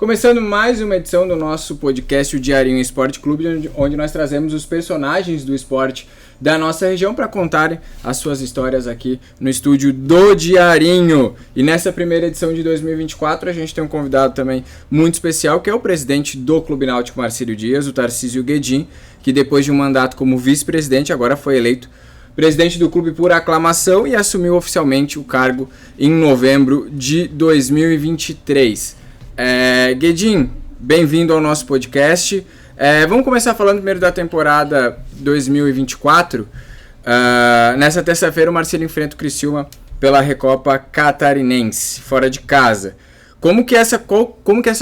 Começando mais uma edição do nosso podcast, o Diarinho Esporte Clube, onde nós trazemos os personagens do esporte da nossa região para contarem as suas histórias aqui no estúdio do Diarinho. E nessa primeira edição de 2024 a gente tem um convidado também muito especial, que é o presidente do Clube Náutico Marcílio Dias, o Tarcísio Guedin, que depois de um mandato como vice-presidente agora foi eleito presidente do clube por aclamação e assumiu oficialmente o cargo em novembro de 2023. Guedin, bem-vindo ao nosso podcast. Vamos começar falando primeiro da temporada 2024. Nessa terça-feira o Marcílio enfrenta o Criciúma pela Recopa Catarinense, fora de casa. Como que essa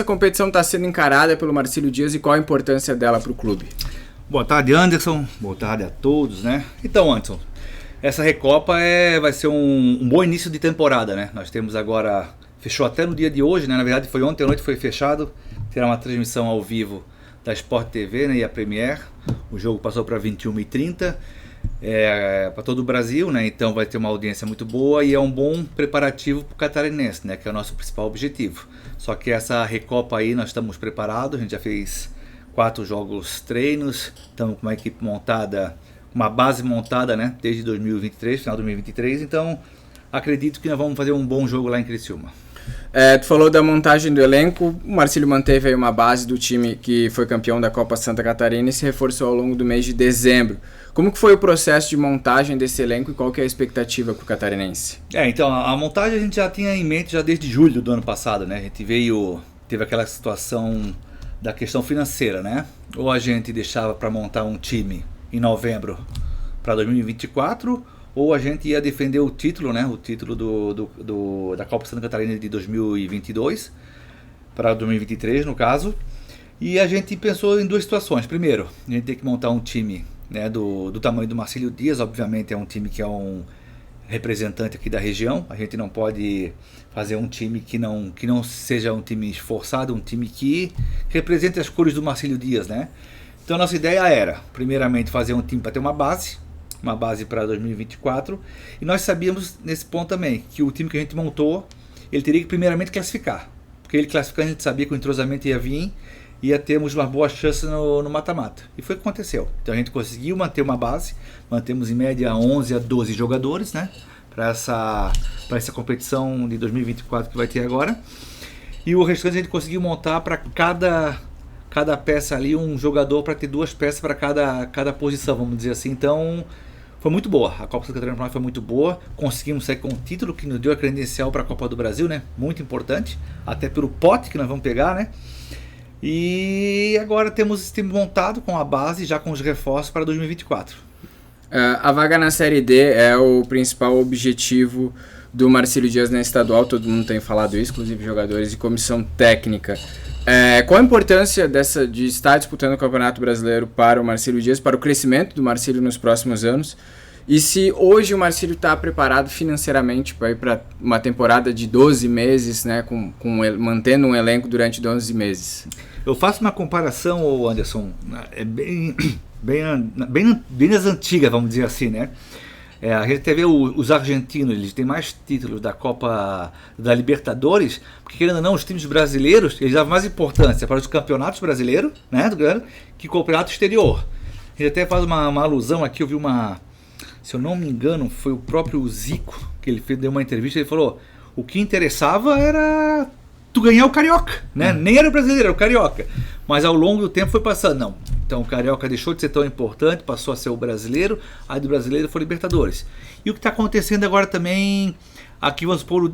competição está sendo encarada pelo Marcílio Dias e qual a importância dela para o clube? Boa tarde, Anderson. Boa tarde a todos, né? Então, Anderson, essa Recopa vai ser um bom início de temporada, né? Nós temos agora, fechou até no dia de hoje, né? Na verdade foi ontem à noite, foi fechado. Terá uma transmissão ao vivo da Sport TV, né? E a Premier. O jogo passou para 21h30 para todo o Brasil, né? Então vai ter uma audiência muito boa e é um bom preparativo para o Catarinense, né? Que é o nosso principal objetivo. Só que essa Recopa aí nós estamos preparados, a gente já fez 4 jogos treinos, estamos com uma equipe montada, uma base montada, né, desde 2023, final de 2023, então acredito que nós vamos fazer um bom jogo lá em Criciúma. Tu falou da montagem do elenco, o Marcílio manteve aí uma base do time que foi campeão da Copa Santa Catarina e se reforçou ao longo do mês de dezembro. Como que foi o processo de montagem desse elenco e qual que é a expectativa para o catarinense? Então, a montagem a gente já tinha em mente já desde julho do ano passado, né, a gente teve aquela situação da questão financeira, né? Ou a gente deixava para montar um time em novembro para 2024, ou a gente ia defender o título, né? O título da Copa Santa Catarina de 2022 para 2023, no caso. E a gente pensou em duas situações. Primeiro, a gente tem que montar um time, né, do tamanho do Marcílio Dias. Obviamente é um time que é um representante aqui da região. A gente não pode fazer um time que não seja um time esforçado, um time que represente as cores do Marcílio Dias, né? Então a nossa ideia era, primeiramente, fazer um time para ter uma base para 2024, e nós sabíamos nesse ponto também que o time que a gente montou, ele teria que primeiramente classificar, porque ele classificando a gente sabia que o entrosamento ia vir, ia termos uma boa chance no mata-mata. E foi o que aconteceu. Então a gente conseguiu manter uma base, mantemos em média 11 a 12 jogadores, né, para essa competição de 2024 que vai ter agora. E o restante a gente conseguiu montar para cada peça ali um jogador, para ter 2 peças para cada posição, vamos dizer assim. Então foi muito boa. A Copa Santa Catarina para nós foi muito boa. Conseguimos sair com o título que nos deu a credencial para a Copa do Brasil, né? Muito importante, até pelo pote que nós vamos pegar, né? E agora temos esse time montado com a base, já com os reforços para 2024. A vaga na Série D é o principal objetivo do Marcílio Dias na estadual, todo mundo tem falado isso, inclusive jogadores e comissão técnica. Qual a importância de estar disputando o Campeonato Brasileiro para o Marcílio Dias, para o crescimento do Marcílio nos próximos anos? E se hoje o Marcílio está preparado financeiramente para ir para uma temporada de 12 meses, né, mantendo um elenco durante 12 meses? Eu faço uma comparação, Anderson, bem das antigas, vamos dizer assim, né? A gente teve os argentinos, eles têm mais títulos da Copa da Libertadores, porque querendo ou não, os times brasileiros, eles davam mais importância para os campeonatos brasileiros, né, que o campeonato exterior. A gente até faz uma alusão aqui, eu vi se eu não me engano, foi o próprio Zico, que ele deu uma entrevista, ele falou, o que interessava era tu ganhar o Carioca, né? Nem era o brasileiro, era o Carioca. Mas ao longo do tempo foi passando, não. Então o Carioca deixou de ser tão importante, passou a ser o brasileiro, aí do brasileiro foi Libertadores. E o que está acontecendo agora também, aqui vamos supor,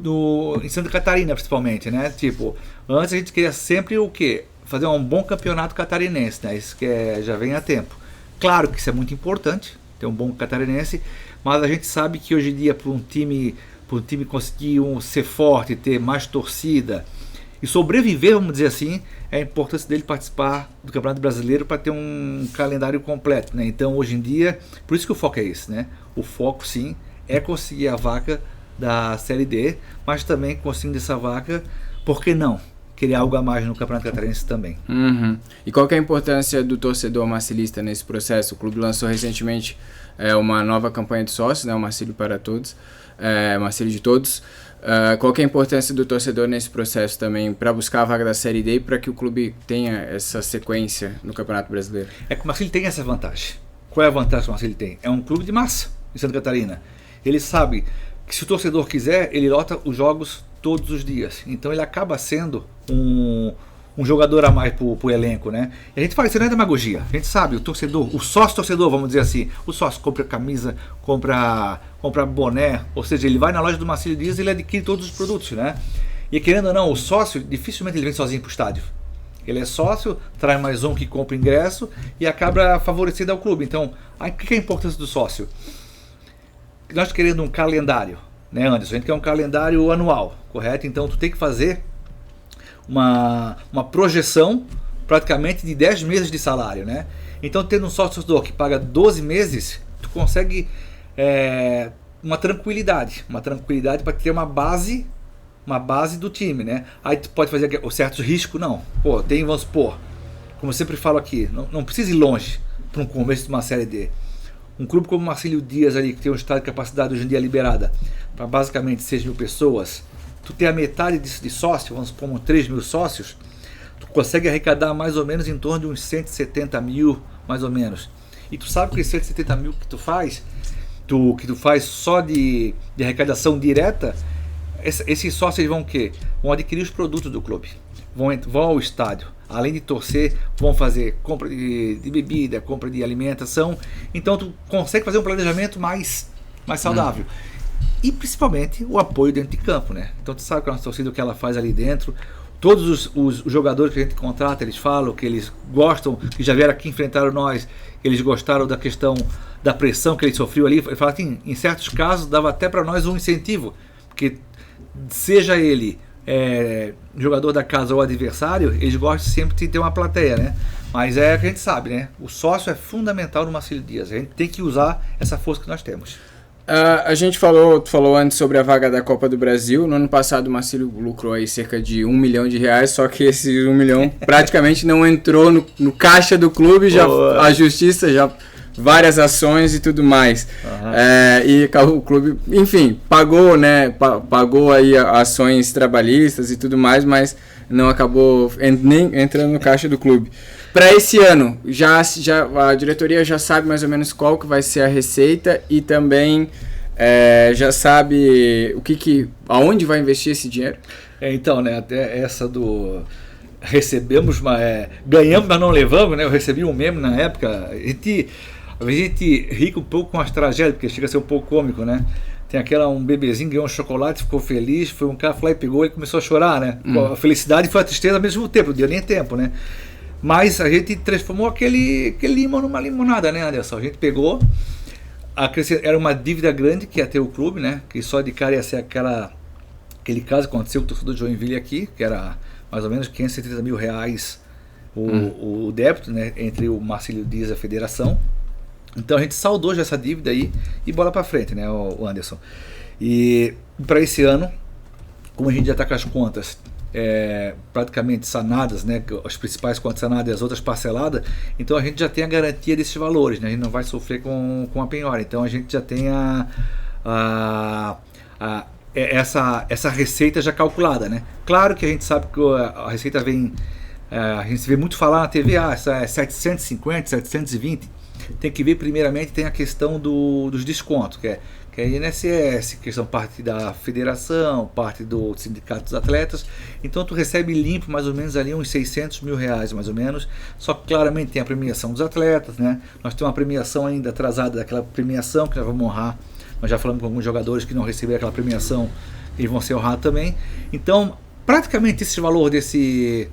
em Santa Catarina principalmente, né? Tipo, antes a gente queria sempre o quê? Fazer um bom campeonato catarinense, né? Isso que já vem há tempo. Claro que isso é muito importante, ter um bom catarinense, mas a gente sabe que hoje em dia para um time conseguir ser forte, ter mais torcida e sobreviver, vamos dizer assim, é a importância dele participar do Campeonato Brasileiro para ter um calendário completo, né? Então hoje em dia, por isso que o foco é esse, né? O foco sim é conseguir a vaga da Série D, mas também conseguindo essa vaga, por que não querer algo a mais no Campeonato Catarinense também? Uhum. E qual que é a importância do torcedor marcilista nesse processo? O clube lançou recentemente uma nova campanha de sócios, né? O Marcílio para Todos, Marcílio de Todos. Qual que é a importância do torcedor nesse processo também, para buscar a vaga da Série D e para que o clube tenha essa sequência no Campeonato Brasileiro? É que o Marcílio tem essa vantagem. Qual é a vantagem que o Marcílio tem? É um clube de massa em Santa Catarina. Ele sabe que se o torcedor quiser, ele lota os jogos todos os dias. Então ele acaba sendo um jogador a mais pro elenco, né? E a gente fala, isso não é demagogia. A gente sabe, o torcedor, o sócio-torcedor, vamos dizer assim, o sócio compra camisa, compra boné, ou seja, ele vai na loja do Marcílio Dias e ele adquire todos os produtos, né? E querendo ou não, o sócio, dificilmente ele vem sozinho pro estádio. Ele é sócio, traz mais um que compra ingresso e acaba favorecendo ao clube. Então, o que é a importância do sócio? Nós querendo um calendário, né, Anderson? A gente quer um calendário anual, correto? Então, tu tem que fazer uma projeção praticamente de 10 meses de salário, né? Então, tendo um sócio-torcedor que paga 12 meses, tu consegue uma tranquilidade para ter uma base do time, né? Aí tu pode fazer certos riscos, não. Pô, vamos supor, como eu sempre falo aqui, não precisa ir longe para um começo de uma Série D. Um clube como o Marcílio Dias ali, que tem um estado de capacidade hoje em dia liberada para basicamente 6 mil pessoas, tu tem a metade disso de sócio, vamos supor 3 mil sócios, tu consegue arrecadar mais ou menos em torno de uns 170 mil, mais ou menos. E tu sabe que os 170 mil que tu faz só de arrecadação direta, esses sócios vão o quê? Vão adquirir os produtos do clube, vão ao estádio, além de torcer, vão fazer compra de bebida, compra de alimentação. Então tu consegue fazer um planejamento mais saudável. E principalmente o apoio dentro de campo, né? Então tu sabe que a nossa torcida, o que ela faz ali dentro, todos os jogadores que a gente contrata, eles falam que eles gostam, que já vieram aqui, enfrentaram nós, eles gostaram da questão da pressão que ele sofreu ali. Ele fala que em certos casos dava até para nós um incentivo, porque seja ele jogador da casa ou adversário, eles gostam sempre de ter uma plateia, né? Mas é o que a gente sabe, né? O sócio é fundamental no Marcílio Dias. A gente tem que usar essa força que nós temos. Tu falou antes sobre a vaga da Copa do Brasil. No ano passado o Marcílio lucrou aí cerca de R$1 milhão, só que esse 1 milhão praticamente não entrou no caixa do clube. A justiça já várias ações e tudo mais. E o clube, enfim, pagou, né? Pagou aí ações trabalhistas e tudo mais, mas não acabou nem entrando no caixa do clube. Para esse ano, já a diretoria já sabe mais ou menos qual que vai ser a receita e também já sabe aonde vai investir esse dinheiro? Então, né? Até essa recebemos, ganhamos, mas não levamos, né? Eu recebi um meme na época. A gente ri um pouco com as tragédias, porque chega a ser um pouco cômico, né? Tem um bebezinho ganhou um chocolate, ficou feliz, foi um cara foi lá e pegou e começou a chorar, né? A felicidade foi a tristeza ao mesmo tempo, não deu nem tempo, né? Mas a gente transformou aquele limão numa limonada, né, Anderson? A gente pegou, era uma dívida grande que ia ter o clube, né? Que só de cara ia ser aquele caso que aconteceu com o torcedor de Joinville aqui, que era mais ou menos R$530 mil o débito, né? Entre o Marcílio Dias e a federação. Então a gente saldou já essa dívida aí e bola para frente, né, o Anderson? E para esse ano, como a gente já está com as contas praticamente sanadas, né, as principais contas sanadas e as outras parceladas, então a gente já tem a garantia desses valores, né, a gente não vai sofrer com a penhora, então a gente já tem essa receita já calculada, né? Claro que a gente sabe que a receita vem, a gente vê muito falar na TV, essa é 750, 720, tem que ver primeiramente, tem a questão dos descontos, que é INSS, questão parte da federação, parte do sindicato dos atletas. Então tu recebe limpo mais ou menos ali uns R$600 mil mais ou menos. Só que claramente tem a premiação dos atletas, né? Nós temos uma premiação ainda atrasada daquela premiação que nós vamos honrar. Nós já falamos com alguns jogadores que não receberam aquela premiação, eles vão ser honrados também. Então praticamente esse valor desse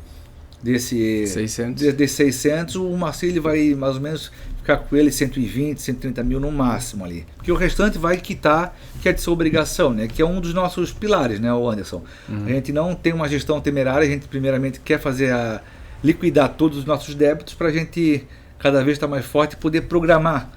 600, o Marcílio vai mais ou menos ficar com ele 120, 130 mil no máximo ali. Porque o restante vai quitar, que é de sua obrigação, né? Que é um dos nossos pilares, né, o Anderson? A gente não tem uma gestão temerária, a gente primeiramente quer liquidar todos os nossos débitos para a gente cada vez estar mais forte e poder programar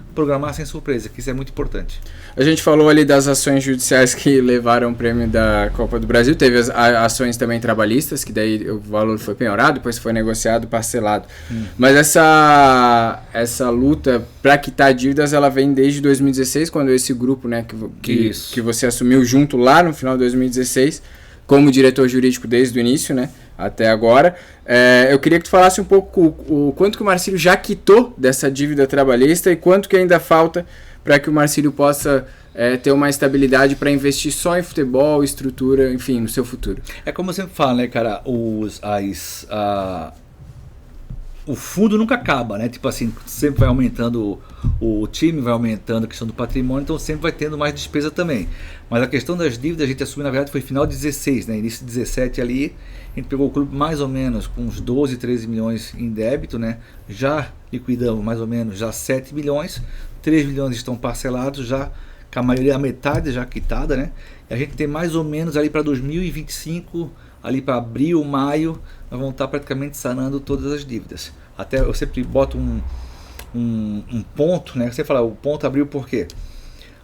sem surpresa, que isso é muito importante. A gente falou ali das ações judiciais que levaram o prêmio da Copa do Brasil, teve as ações também trabalhistas, que daí o valor foi penhorado, depois foi negociado, parcelado. Mas essa luta para quitar dívidas, ela vem desde 2016, quando esse grupo, né, que você assumiu junto lá no final de 2016, como diretor jurídico desde o início, né, até agora. Eu queria que tu falasse um pouco o quanto que o Marcílio já quitou dessa dívida trabalhista e quanto que ainda falta para que o Marcílio possa ter uma estabilidade para investir só em futebol, estrutura, enfim, no seu futuro. É como eu sempre falo, né, cara, o fundo nunca acaba, né? Tipo assim, sempre vai aumentando o time, vai aumentando a questão do patrimônio, então sempre vai tendo mais despesa também. Mas a questão das dívidas a gente assumiu, na verdade, foi final de 16, né? Início de 17 ali, a gente pegou o clube mais ou menos com uns 12, 13 milhões em débito, né? Já liquidamos mais ou menos já 7 milhões, 3 milhões estão parcelados já, com a maioria, a metade já quitada, né? E a gente tem mais ou menos ali para 2025, ali para abril, maio, nós vamos estar praticamente sanando todas as dívidas. Até eu sempre boto um ponto, né? Você fala, o ponto abriu por quê?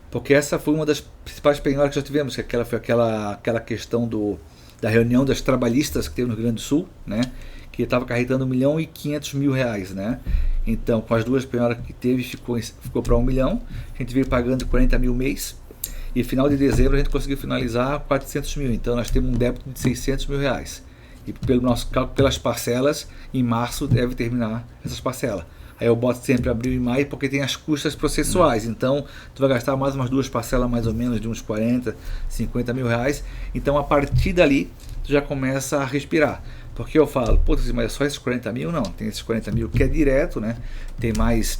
Porque essa foi uma das principais penhoras que já tivemos, que foi aquela questão da reunião das trabalhistas que teve no Rio Grande do Sul, né? Que estava acarretando R$1.500.000, né? Então, com as duas penhoras que teve, ficou para 1 milhão. A gente veio pagando 40 mil mês. E final de dezembro a gente conseguiu finalizar 400 mil. Então, nós temos um débito de R$600 mil. E pelo nosso cálculo, pelas parcelas, em março deve terminar essas parcelas. Aí eu boto sempre abril e maio porque tem as custas processuais. Então, tu vai gastar mais umas duas parcelas mais ou menos de uns 40, 50 mil reais. Então, a partir dali, tu já começa a respirar. Porque eu falo, pô, mas é só esses 40 mil? Não, tem esses 40 mil que é direto, né? Tem mais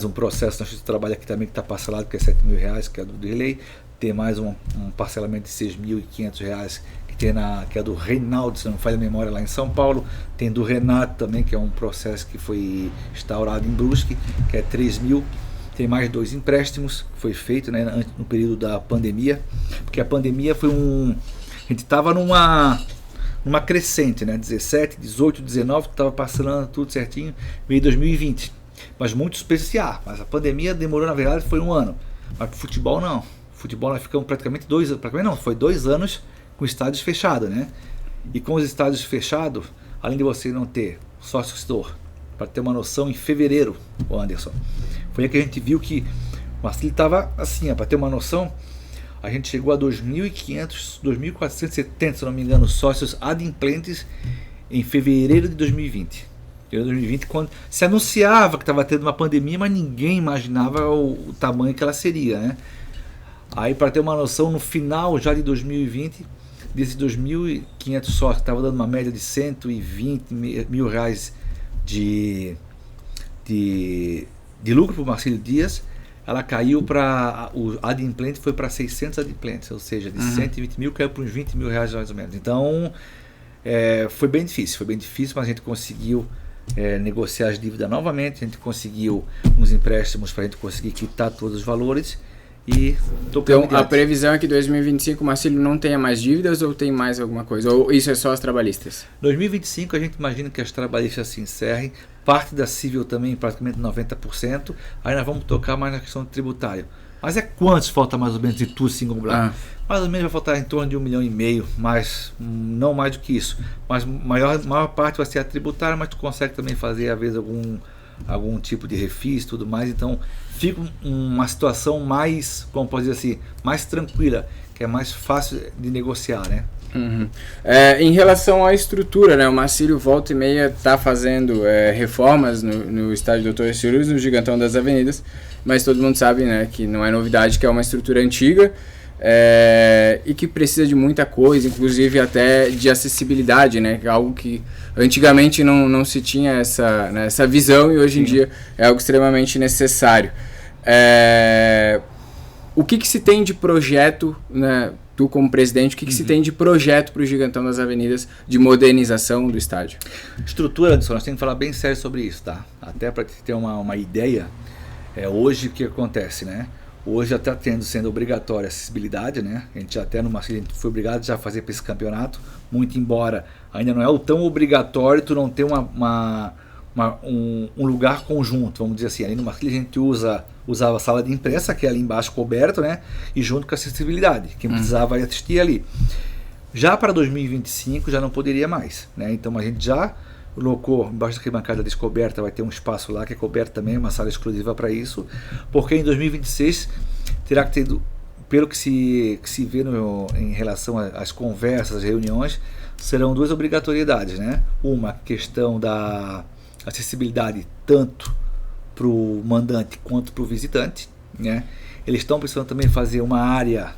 um processo na Justiça do Trabalho aqui também que está parcelado, que é 7 mil reais, que é do delay. Tem mais um parcelamento de 6.500 reais, que é do Reinaldo, se não falha a memória, lá em São Paulo. Tem do Renato também, que é um processo que foi instaurado em Brusque, que é 3 mil. Tem mais 2 empréstimos que foi feito, né, no período da pandemia, porque a pandemia foi a gente estava numa crescente, né, 17, 18, 19, que estava parcelando tudo certinho, veio 2020. Mas muitos pensam mas a pandemia demorou, na verdade, foi 1 ano. Mas pro futebol não. Futebol nós ficamos praticamente 2 anos, foi 2 anos com estádios fechados, né? E com os estádios fechados, além de você não ter sócio-torcedor, para ter uma noção, em fevereiro, o Anderson, foi aí que a gente viu que o Marcílio estava assim, para ter uma noção, a gente chegou a 2.500, 2.470, se não me engano, sócios adimplentes em fevereiro de 2020. Em 2020, quando se anunciava que estava tendo uma pandemia, mas ninguém imaginava o tamanho que ela seria, né? Aí, para ter uma noção, no final já de 2020, desses 2.500 sócios, que estava dando uma média de 120 mil reais de lucro para o Marcílio Dias, ela caiu para, o adimplente foi para 600 adimplentes, ou seja, de 120 mil caiu para uns 20 mil reais mais ou menos. Então, foi bem difícil, mas a gente conseguiu negociar as dívidas novamente, a gente conseguiu uns empréstimos para a gente conseguir quitar todos os valores. Então, a previsão é que 2025 o Marcílio não tenha mais dívidas ou tem mais alguma coisa? Ou isso é só as trabalhistas? 2025 a gente imagina que as trabalhistas se encerrem, parte da civil também, praticamente 90%, aí nós vamos tocar mais na questão tributária. Mas quantos falta mais ou menos de tudo single block? Mais ou menos vai faltar em torno de 1,5 milhão, mas não mais do que isso. Mas maior parte vai ser a tributária, mas tu consegue também fazer às vezes algum tipo de refis e tudo mais, então fica uma situação mais, como posso dizer assim, mais tranquila, que é mais fácil de negociar, né? Em relação à estrutura, né, o Marcílio volta e meia está fazendo reformas no estádio Dr. Ercílio Luz, no Gigantão das Avenidas, mas todo mundo sabe, né, que não é novidade, que é uma estrutura antiga e que precisa de muita coisa, inclusive até de acessibilidade, né, que é algo que antigamente não se tinha essa visão e hoje em dia é algo extremamente necessário. O que se tem de projeto, né, tu como presidente, o que se tem de projeto para o Gigantão das Avenidas de modernização do estádio? Estrutura, Anderson, nós temos que falar bem sério sobre isso, tá? Até para ter uma ideia, hoje o que acontece, né? Hoje já está sendo obrigatória a acessibilidade, né? A gente até no Marcílio foi obrigado já a fazer para esse campeonato, muito embora ainda não é o tão obrigatório tu não ter uma um lugar conjunto, vamos dizer assim. Ali no Marcílio a gente usava a sala de imprensa, que é ali embaixo coberto, né? E junto com a acessibilidade, quem precisava assistir ali. Já para 2025 já não poderia mais, né? Então a gente já colocou embaixo da arquibancada descoberta, vai ter um espaço lá que é coberto também, uma sala exclusiva para isso, porque em 2026 terá que ter, pelo que se vê em relação às conversas, às reuniões, serão 2 obrigatoriedades, né? Uma questão da acessibilidade tanto para o mandante quanto para o visitante, né? Eles estão precisando também fazer uma área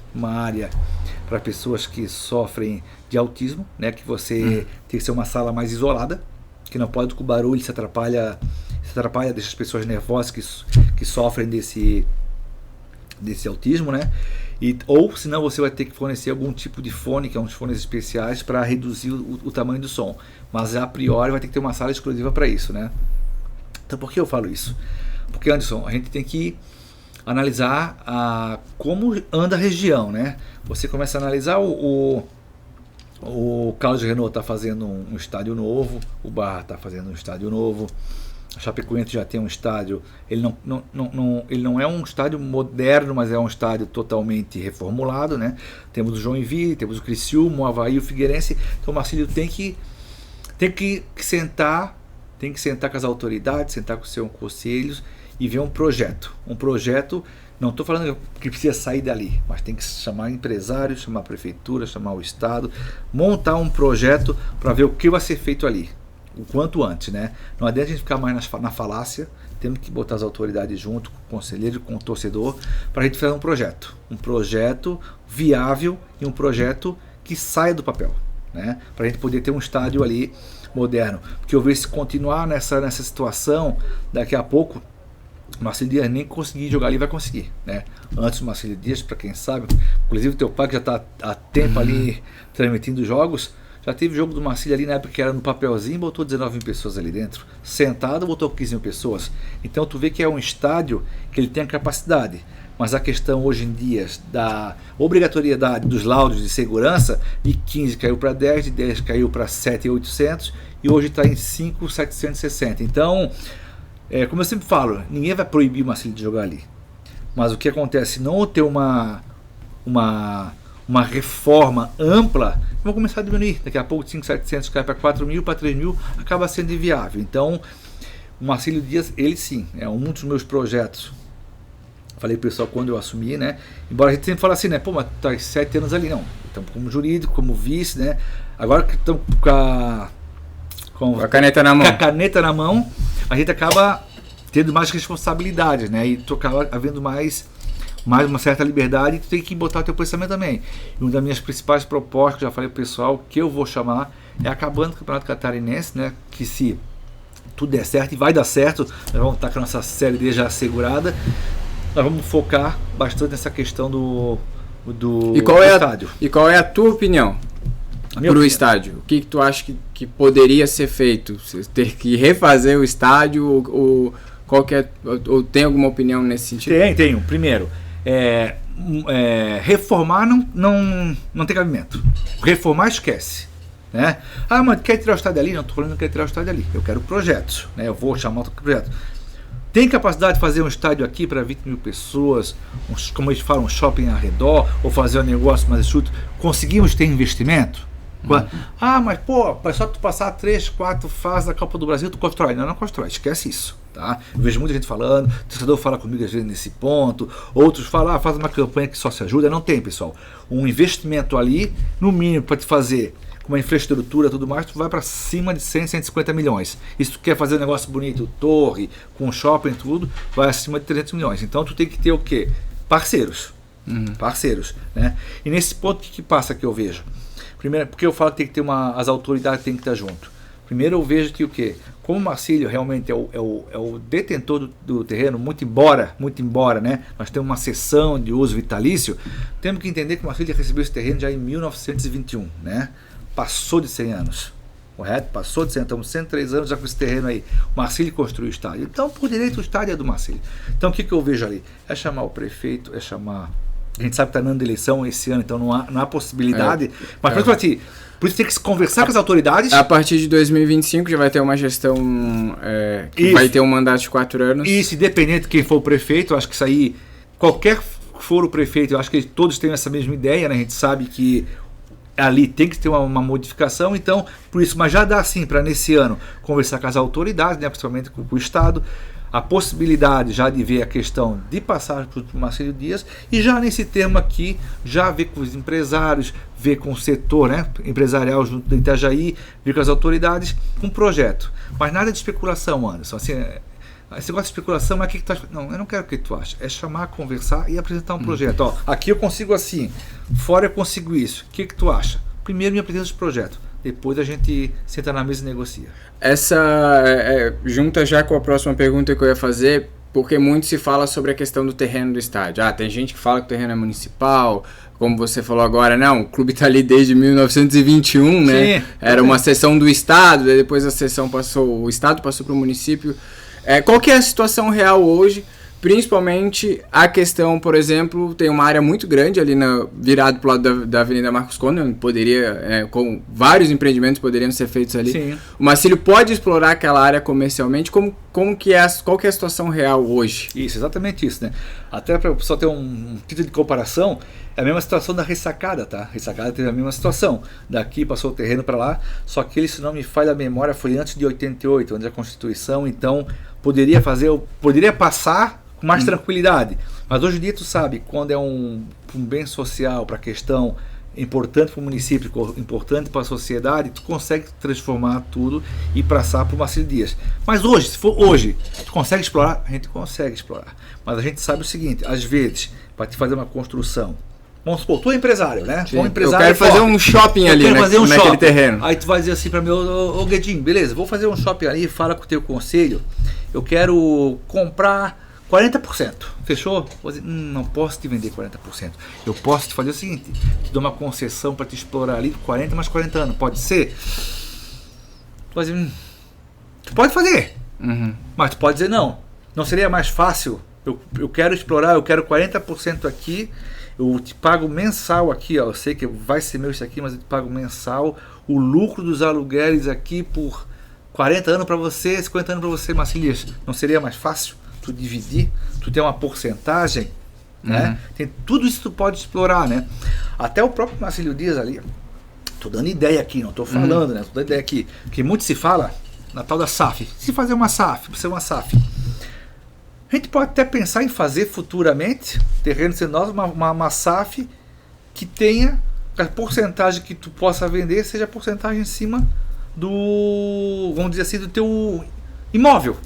para pessoas que sofrem de autismo, né? Que você tem que ser uma sala mais isolada, que não pode com barulho, se atrapalha, deixa as pessoas nervosas que sofrem desse autismo, né? Ou senão você vai ter que fornecer algum tipo de fone, que é uns fones especiais para reduzir o tamanho do som. Mas a priori vai ter que ter uma sala exclusiva para isso, né? Então por que eu falo isso? Porque, Anderson, a gente tem que analisar como anda a região, né? Você começa a analisar o Carlos Renault está fazendo um estádio novo, o Barra está fazendo um estádio novo, a Chapecoense já tem um estádio, ele não é um estádio moderno, mas é um estádio totalmente reformulado, né? Temos o Joinville, temos o Criciúma, o Avaí, o Figueirense. Então o Marcílio tem que sentar com as autoridades, sentar com os seus conselhos e ver um projeto. Não estou falando que precisa sair dali, mas tem que chamar empresários, chamar a prefeitura, chamar o estado, montar um projeto para ver o que vai ser feito ali, o quanto antes, né? Não adianta a gente ficar mais na falácia, temos que botar as autoridades junto, com o conselheiro, com o torcedor, para a gente fazer um projeto viável e um projeto que saia do papel, né? Para a gente poder ter um estádio ali moderno, porque eu vejo se continuar nessa situação, daqui a pouco o Marcílio Dias nem conseguir jogar ali vai conseguir, né? Antes o Marcílio Dias, para quem sabe, inclusive o teu pai que já está há tempo ali transmitindo jogos, já teve jogo do Marcílio ali na época que era no papelzinho, botou 19 mil pessoas ali dentro, sentado botou 15 mil pessoas. Então tu vê que é um estádio que ele tem a capacidade, mas a questão hoje em dia da obrigatoriedade dos laudos de segurança, de 15 caiu para 10, de 10 caiu para 7.800 e hoje está em 5.760. Então, como eu sempre falo, ninguém vai proibir o Marcílio de jogar ali. Mas o que acontece, não ter uma reforma ampla, vão começar a diminuir. Daqui a pouco 5.700 cai para 4.000, para 3.000, acaba sendo inviável. Então, o Marcílio Dias, ele sim, é um dos meus projetos. Falei pro pessoal quando eu assumi, né? Embora a gente sempre fale assim, né? Pô, mas tá 7 anos ali, não. Estamos como jurídico, como vice, né? Agora que estamos com a caneta na mão. Com a caneta na mão, a gente acaba tendo mais responsabilidades, né? E tu acaba havendo mais uma certa liberdade e tu tem que botar o teu pensamento também. E uma das minhas principais propostas, que já falei pro pessoal, que eu vou chamar, é acabando o Campeonato Catarinense, né? Que se tudo der certo, e vai dar certo, nós vamos estar com a nossa Série D já assegurada, nós vamos focar bastante nessa questão do estádio. E qual é a tua opinião para o estádio? O que tu acha que poderia ser feito? Ter que refazer o estádio ou tem alguma opinião nesse sentido? Tenho. Primeiro, reformar não tem cabimento. Reformar, esquece. Né? Ah, mas quer tirar o estádio ali? Não, estou falando que quer tirar o estádio ali. Eu quero projetos. Né? Eu vou chamar outro projeto. Tem capacidade de fazer um estádio aqui para 20 mil pessoas, como eles falam, um shopping ao redor, ou fazer um negócio mais enxuto? Conseguimos ter investimento? Ah, mas pô, é só tu passar 3, 4 fases da Copa do Brasil, tu constrói. Não constrói, esquece isso. Tá? Eu vejo muita gente falando, o torcedor fala comigo às vezes nesse ponto, outros falam, faz uma campanha que só se ajuda. Não tem, pessoal. Um investimento ali, no mínimo, para te fazer uma infraestrutura e tudo mais, tu vai para cima de 100, 150 milhões. E se tu quer fazer um negócio bonito, torre, com shopping e tudo, vai acima de 300 milhões. Então tu tem que ter o quê? Parceiros. Parceiros. Né? E nesse ponto, o que passa que eu vejo? Primeiro, porque eu falo que tem que ter as autoridades têm que estar junto. Primeiro eu vejo que o quê? Como o Marcílio realmente é o detentor do terreno, muito embora, né, nós temos uma cessão de uso vitalício, temos que entender que o Marcílio recebeu esse terreno já em 1921, né? Passou de 100 anos, correto? Passou de 100 anos, estamos 103 anos já com esse terreno aí. O Marcílio construiu o estádio. Então, por direito, o estádio é do Marcílio. Então, o que eu vejo ali? É chamar o prefeito, é chamar A gente sabe que está no ano de eleição esse ano, então não há possibilidade. Mas por isso tem que se conversar com as autoridades. A partir de 2025 já vai ter uma gestão que vai ter um mandato de 4 anos. Isso, independente de quem for o prefeito, eu acho que isso aí, qualquer que for o prefeito, eu acho que todos têm essa mesma ideia, né? A gente sabe que ali tem que ter uma modificação, então, por isso, mas já dá sim para nesse ano conversar com as autoridades, né? Principalmente com o Estado, a possibilidade já de ver a questão de passar para o Marcílio Dias e já nesse termo aqui, já ver com os empresários, ver com o setor, né, empresarial junto do Itajaí, ver com as autoridades, um projeto. Mas nada de especulação, Anderson. Assim, esse negócio de especulação, mas o que tu acha? Não, eu não quero o que tu acha. É chamar, conversar e apresentar um projeto. Ó, aqui eu consigo assim, fora eu consigo isso. O que tu acha? Primeiro me apresenta esse projeto. Depois a gente senta na mesa e negocia. Essa junta já com a próxima pergunta que eu ia fazer, porque muito se fala sobre a questão do terreno do estádio. Tem gente que fala que o terreno é municipal, como você falou agora, não, o clube está ali desde 1921, né? Sim, era uma cessão do Estado, depois a cessão passou, o Estado passou para o município. Qual que é a situação real hoje? Principalmente a questão, por exemplo, tem uma área muito grande ali virado para o lado da Avenida Marcos Conde, onde poderia, com vários empreendimentos poderiam ser feitos ali. Sim. O Marcílio pode explorar aquela área comercialmente. Qual que é a situação real hoje? Isso, exatamente isso, né? Até para o pessoal ter um título de comparação, é a mesma situação da Ressacada, tá? A Ressacada teve a mesma situação. Daqui passou o terreno para lá, só que ele, se não me falha a memória, foi antes de 88, antes da Constituição, então poderia passar com mais tranquilidade. Mas hoje em dia tu sabe, quando é um bem social, para a questão importante para o município, importante para a sociedade, tu consegue transformar tudo e passar para o Marcílio Dias. Mas hoje, se for hoje, tu consegue explorar? A gente consegue explorar. Mas a gente sabe o seguinte, às vezes, para te fazer uma construção, vamos supor, tu é empresário, né? Um empresário, eu quero fazer um shopping ali naquele terreno. Aí tu vai dizer assim para mim, ô Guedinho, beleza, vou fazer um shopping ali, fala com o teu conselho, eu quero comprar 40%, fechou? Vou dizer, não posso te vender 40%. Eu posso te fazer o seguinte, te dou uma concessão para te explorar ali 40 mais 40 anos, pode ser? Tu vai dizer, tu pode fazer, mas tu pode dizer não seria mais fácil? Eu quero explorar, eu quero 40% aqui, eu te pago mensal aqui, ó, eu sei que vai ser meu isso aqui, mas eu te pago mensal, o lucro dos aluguéis aqui por 40 anos para você, 50 anos para você, Marcílio, não seria mais fácil? Tu dividir, tu ter uma porcentagem, né? Tem tudo isso que tu pode explorar, né? Até o próprio Marcílio Dias ali, tô dando ideia aqui, não tô falando, né? Tô dando ideia aqui, porque muito se fala na tal da SAF. Se fazer uma SAF, precisa ser uma SAF. A gente pode até pensar em fazer futuramente, terreno sendo nosso, uma SAF que tenha a porcentagem que tu possa vender, seja a porcentagem em cima do, vamos dizer assim, do teu imóvel.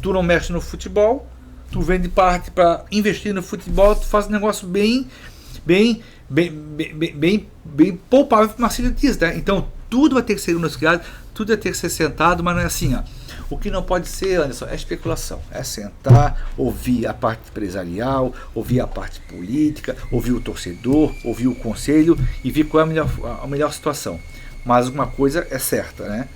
Tu não mexe no futebol, tu vende parte para investir no futebol, tu faz um negócio bem poupável para o Marcílio Dias, né? Então tudo vai ter que ser negociado, tudo vai ter que ser sentado, mas não é assim, ó. O que não pode ser, Anderson, é especulação, é sentar, ouvir a parte empresarial, ouvir a parte política, ouvir o torcedor, ouvir o conselho e ver qual é a melhor situação. Mas uma coisa é certa, né?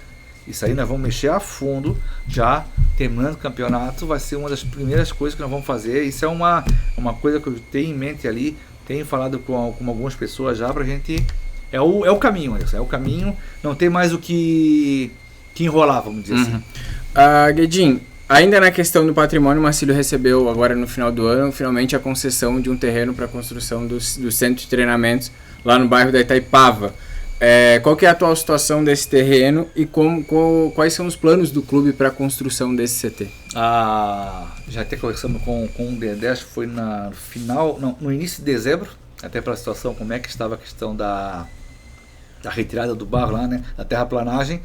Isso aí nós vamos mexer a fundo, já terminando o campeonato, vai ser uma das primeiras coisas que nós vamos fazer. Isso é uma coisa que eu tenho em mente ali, tenho falado com algumas pessoas já, pra gente... É o caminho, Anderson, é o caminho, não tem mais o que enrolar, vamos dizer assim. Guedinho, ainda na questão do patrimônio, o Marcílio recebeu agora no final do ano, finalmente a concessão de um terreno para a construção do centro de treinamentos lá no bairro da Itaipava. Qual que é a atual situação desse terreno e quais são os planos do clube para a construção desse CT? Já até conversamos com o Dedé, acho que foi no início de dezembro, até pela situação, como é que estava a questão da retirada do barro lá, né, da terraplanagem.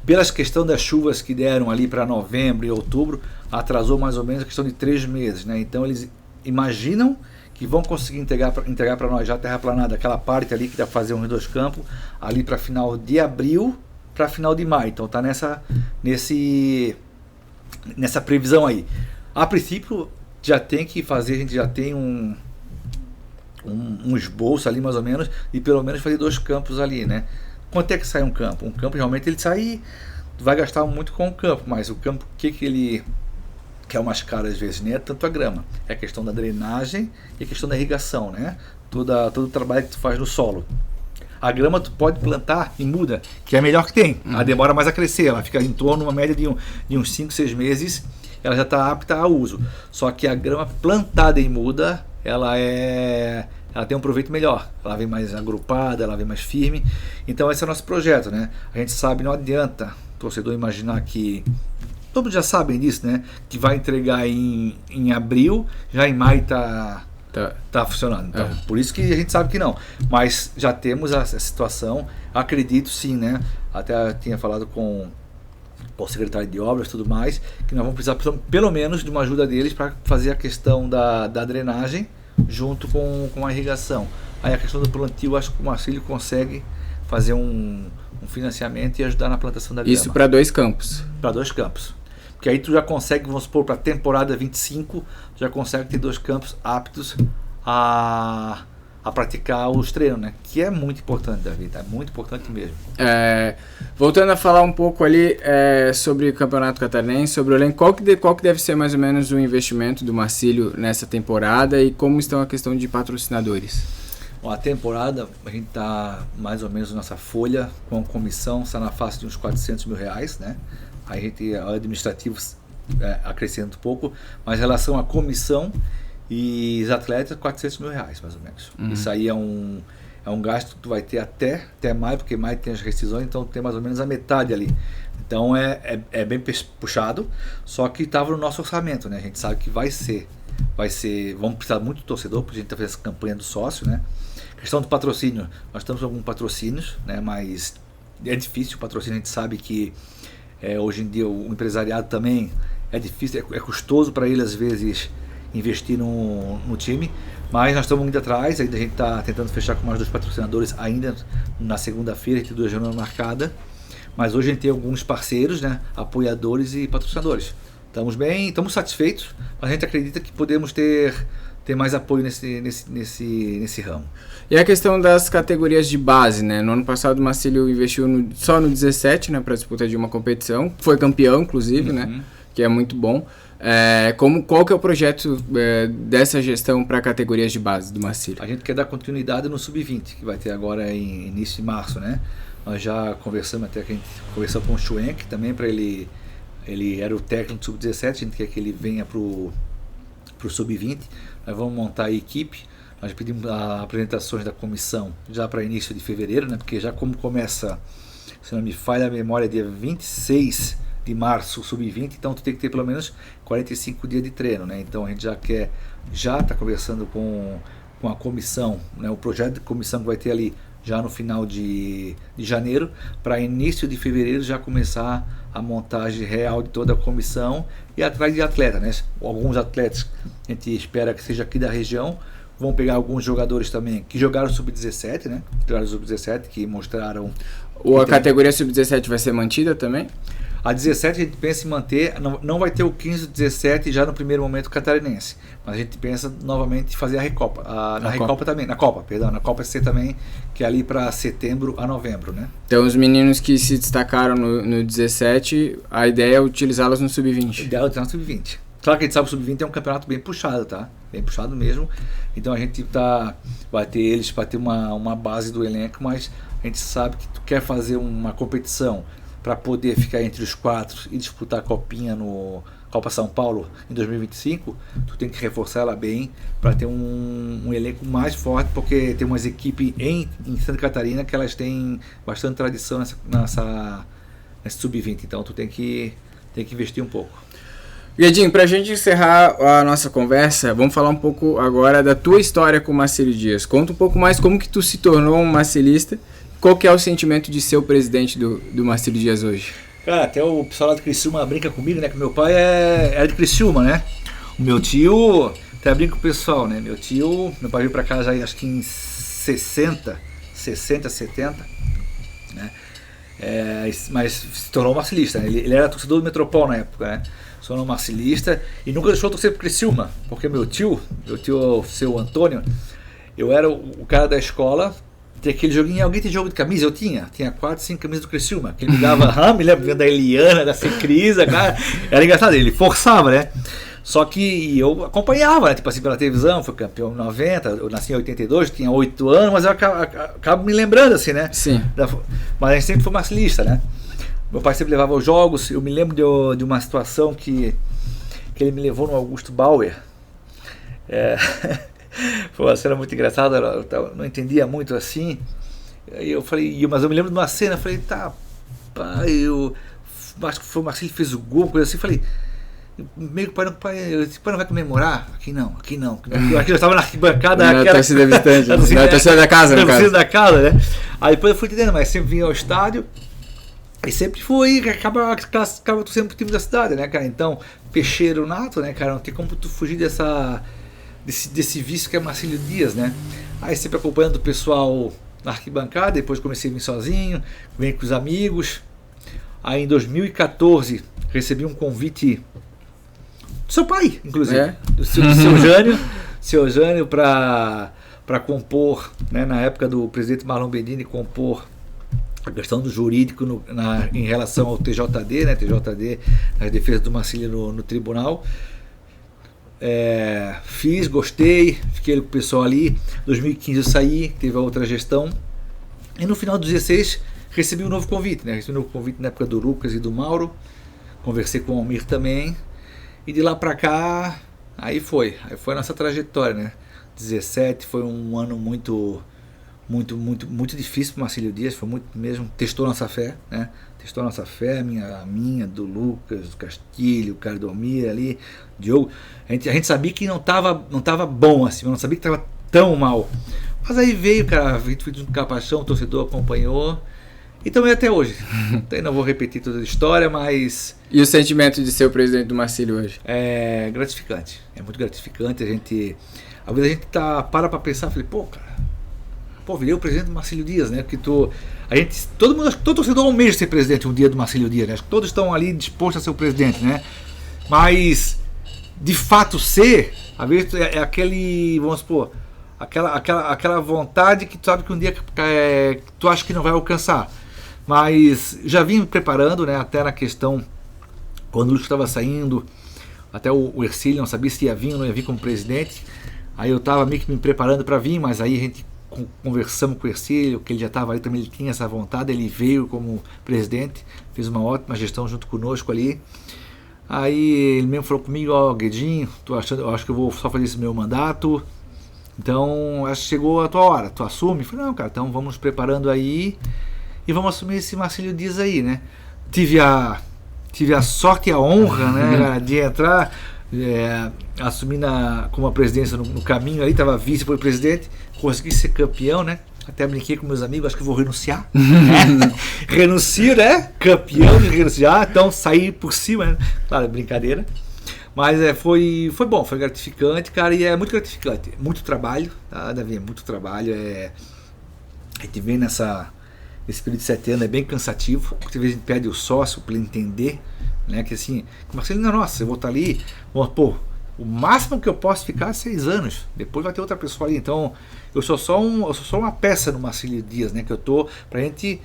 Pelas questão das chuvas que deram ali para novembro e outubro, atrasou mais ou menos a questão de 3 meses, né? Então eles imaginam que vão conseguir entregar para nós já terraplanada aquela parte ali que dá para fazer uns 2 campos ali para final de abril para final de maio. Então tá nessa previsão aí. A princípio já tem que fazer, a gente já tem um esboço ali mais ou menos e pelo menos fazer 2 campos ali, né? Quanto é que sai um campo? Um campo realmente ele sai, vai gastar muito com o campo, mas o campo que ele que é o mais caro às vezes, nem é tanto a grama, é a questão da drenagem e a questão da irrigação, né? Todo o trabalho que tu faz no solo. A grama tu pode plantar em muda, que é a melhor que tem. Ela demora mais a crescer, ela fica em torno de uma média de uns 5, 6 meses, ela já está apta a uso. Só que a grama plantada em muda, ela tem um proveito melhor. Ela vem mais agrupada, ela vem mais firme. Então esse é o nosso projeto, né? A gente sabe, não adianta o torcedor imaginar que... Todos já sabem disso, né? Que vai entregar em abril, já em maio tá funcionando. Então, por isso que a gente sabe que não. Mas já temos a situação, acredito sim, né? Até tinha falado com o secretário de obras e tudo mais, que nós vamos precisar pelo menos de uma ajuda deles para fazer a questão da drenagem junto com a irrigação. Aí a questão do plantio, acho que o Marcílio consegue fazer um financiamento e ajudar na plantação da grama. Isso para 2 campos. Para 2 campos. Porque aí tu já consegue, vamos supor, para a temporada 25, tu já consegue ter 2 campos aptos a praticar os treinos, né? Que é muito importante, Davi, é muito importante mesmo. Voltando a falar um pouco ali sobre o Campeonato Catarinense, sobre o elenco, qual que deve ser mais ou menos o investimento do Marcílio nessa temporada e como estão a questão de patrocinadores? Bom, a temporada, a gente está mais ou menos nossa folha com a comissão, está na faixa de uns R$400 mil, né? Aí a gente, o administrativo acrescenta um pouco, mas em relação à comissão e os atletas, R$400 mil, mais ou menos. Isso aí é um gasto que tu vai ter até maio, porque maio tem as rescisões, então tem mais ou menos a metade ali. Então é bem puxado, só que estava no nosso orçamento, né? A gente sabe que vai ser, vamos precisar muito do torcedor, porque a gente está fazendo essa campanha do sócio, né? Questão do patrocínio, nós estamos com alguns patrocínios, né? Mas é difícil o patrocínio, a gente sabe que hoje em dia o empresariado também é difícil, é custoso para ele às vezes investir no time, mas nós estamos indo atrás, ainda a gente está tentando fechar com mais 2 patrocinadores ainda na segunda-feira, a gente tem 2 reuniões marcadas, mas hoje a gente tem alguns parceiros, né, apoiadores e patrocinadores. Estamos bem, estamos satisfeitos, mas a gente acredita que podemos ter mais apoio nesse ramo. E a questão das categorias de base, né? No ano passado o Marcílio investiu só no 17, né, para disputa de uma competição, foi campeão inclusive, né, que é muito bom. Qual que é o projeto dessa gestão para categorias de base do Marcílio? A gente quer dar continuidade no Sub-20, que vai ter agora em início de março, né? Nós já conversamos, até que a gente conversou com o Schwenk também, para ele era o técnico do Sub-17, a gente quer que ele venha para o Sub-20, nós vamos montar a equipe, nós pedimos apresentações da comissão já para início de fevereiro, né? Porque já como começa, se não me falha a memória, dia 26 de março, Sub-20, então tu tem que ter pelo menos 45 dias de treino, né? Então a gente já está conversando com a comissão, né? O projeto de comissão que vai ter ali já no final de janeiro, para início de fevereiro já começar a montagem real de toda a comissão e atrás de atleta, né? Alguns atletas a gente espera que seja aqui da região, vão pegar alguns jogadores também que jogaram Sub-17, né? Jogaram Sub-17, que mostraram... A categoria Sub-17 vai ser mantida também? A 17 a gente pensa em manter, não vai ter o 15 e 17 já no primeiro momento catarinense, mas a gente pensa novamente em fazer a Recopa, na Copa SC também, que é ali para setembro a novembro, né? Então os meninos que se destacaram no 17, a ideia é utilizá-los no Sub-20? A ideia é utilizar no Sub-20. Claro que a gente sabe que o Sub-20 é um campeonato bem puxado, tá? Bem puxado mesmo, então a gente vai ter eles para ter uma base do elenco, mas a gente sabe que tu quer fazer uma competição para poder ficar entre os 4 e disputar a Copinha no Copa São Paulo em 2025, tu tem que reforçar ela bem para ter um elenco mais forte, porque tem umas equipes em Santa Catarina que elas têm bastante tradição nesse Sub-20, então tu tem que investir um pouco. Guedinho, para a gente encerrar a nossa conversa, vamos falar um pouco agora da tua história com o Marcílio Dias. Conta um pouco mais como que tu se tornou um marcilista. Qual que é o sentimento de ser o presidente do Marcílio Dias hoje? Cara, até o pessoal lá de Criciúma brinca comigo, né? Que meu pai era de Criciúma, né? O meu tio, até brinca com o pessoal, né? Meu pai veio pra cá já acho que em 60, 70, né? Mas se tornou marcilista, né? Ele era torcedor do Metropol na época, né? Se tornou marcilista e nunca deixou torcer pro Criciúma, porque meu tio, seu Antônio, eu era o cara da escola Tem aquele joguinho, alguém tem jogo de camisa? Eu tinha 4, 5 camisas do Criciúma, que ele me dava, me lembro da Eliana, da Secrisa, cara, era engraçado, ele forçava, né? Só que eu acompanhava, né? Tipo assim, pela televisão, fui campeão em 90, eu nasci em 82, tinha 8 anos, mas eu acabo me lembrando, assim, né? Sim. Mas a gente sempre foi marcilista, né? Meu pai sempre levava os jogos, eu me lembro de uma situação que ele me levou no Augusto Bauer. Foi uma cena muito engraçada, eu não entendia muito assim. Aí eu falei, mas eu me lembro de uma cena, eu falei, tá, pai, eu acho que foi o Marcílio que fez o gol, coisa assim, falei, meio que o pai não vai comemorar? Aqui não. Eu aqui já estava na arquibancada. Na torcida visitante, na torcida da casa, no caso. Na torcida da casa, né? Aí depois eu fui entendendo, mas sempre vinha ao estádio e sempre acaba torcendo pro time da cidade, né, cara? Então, peixeiro nato, né, cara? Não tem como tu fugir desse vício que é Marcílio Dias, né? Aí sempre acompanhando o pessoal na arquibancada, depois comecei a vir sozinho, vem com os amigos. Aí em 2014 recebi um convite do seu pai, inclusive, do seu Jânio para compor, né, na época do presidente Marlon Bedini, compor a questão do jurídico em relação ao TJD, né, TJD, a defesa do Marcílio no tribunal. Fiz, gostei, fiquei com o pessoal ali. 2015 eu saí, teve a outra gestão. E no final de 2016 recebi um novo convite, né? Recebi um novo convite na época do Lucas e do Mauro. Conversei com o Almir também. E de lá pra cá, aí foi a nossa trajetória, né? 17 foi um ano muito difícil para o Marcílio Dias, foi muito mesmo, testou nossa fé, né? Testou nossa fé, a minha, do Lucas, do Castilho, o cara do Almir ali, Diogo. A gente sabia que não tava bom assim, não sabia que tava tão mal. Mas aí veio, cara, a gente foi junto com a paixão, o torcedor acompanhou. E também até hoje. Então, não vou repetir toda a história, mas... E o sentimento de ser o presidente do Marcílio hoje? É gratificante. É muito gratificante. Às vezes a gente para pensar, falei, virei o presidente do Marcílio Dias, né? Porque todo torcedor almeja ser presidente um dia do Marcílio Dias, né? Acho que todos estão ali dispostos a ser o presidente, né? Mas, de fato ser, às vezes é aquele, vamos supor, aquela vontade que tu sabe que um dia tu acha que não vai alcançar. Mas já vim me preparando, né, até na questão, quando o Lúcio estava saindo, até o Ercílio não sabia se ia vir ou não ia vir como presidente, aí eu estava meio que me preparando para vir, mas aí a gente conversamos com o Ercílio, que ele já estava ali também, ele tinha essa vontade, ele veio como presidente, fez uma ótima gestão junto conosco ali. Aí ele mesmo falou comigo, Guedinho, eu acho que eu vou só fazer esse meu mandato, então acho que chegou a tua hora, tu assume? Eu falei, não, cara, então vamos nos preparando aí e vamos assumir esse Marcílio Dias aí, né? Tive a sorte e a honra, né, de entrar, assumir como a presidência no caminho ali, estava vice, foi presidente, consegui ser campeão, né? Até brinquei com meus amigos, acho que vou renunciar. Renuncio, né? Campeão de renunciar, então saí por cima, né? Claro, brincadeira. Mas foi bom, foi gratificante, cara, e é muito gratificante. Muito trabalho, tá, Davi? Muito trabalho. A gente vem nesse período de 7 anos, é bem cansativo, porque às vezes a gente pede o sócio para ele entender, né? Que assim, Marcelo, nossa, eu vou estar ali, o máximo que eu posso ficar é 6 anos, depois vai ter outra pessoa ali, então eu sou só uma peça no Marcílio Dias, né? Que eu tô pra gente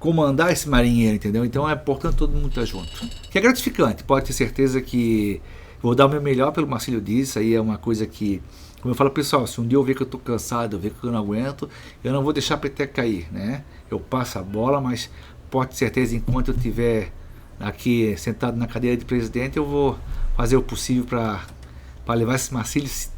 comandar esse marinheiro, entendeu? Então é importante todo mundo estar junto. Que é gratificante, pode ter certeza que vou dar o meu melhor pelo Marcílio Dias, isso aí é uma coisa que, como eu falo, pessoal, se um dia eu ver que eu tô cansado, eu ver que eu não aguento, eu não vou deixar a peteca cair, né? Eu passo a bola, mas pode ter certeza, enquanto eu estiver aqui sentado na cadeira de presidente, eu vou fazer o possível para levar esse Marcílio, se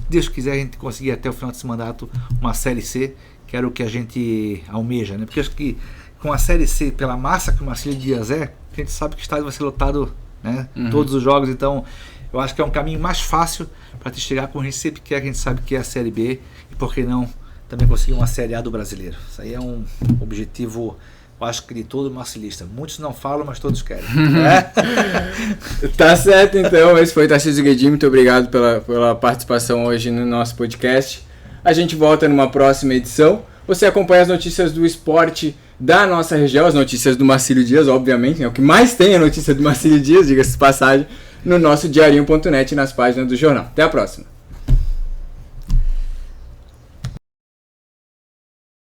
Deus quiser, a gente conseguir até o final desse mandato uma Série C, que era o que a gente almeja, né? Porque acho que com a Série C, pela massa que o Marcílio Dias a gente sabe que o estádio vai ser lotado, né? Todos os jogos, então eu acho que é um caminho mais fácil para te chegar com a gente sempre quer, que a gente sabe que é a Série B, e por que não também conseguir uma Série A do brasileiro. Isso aí é um objetivo, eu acho que de todo marcilista. Muitos não falam, mas todos querem. Tá certo, então. Esse foi Tarcísio Guedin. Muito obrigado pela participação hoje no nosso podcast. A gente volta numa próxima edição. Você acompanha as notícias do esporte da nossa região, as notícias do Marcílio Dias, obviamente, é o que mais tem a notícia do Marcílio Dias, diga-se de passagem, no nosso diarinho.net e nas páginas do jornal. Até a próxima.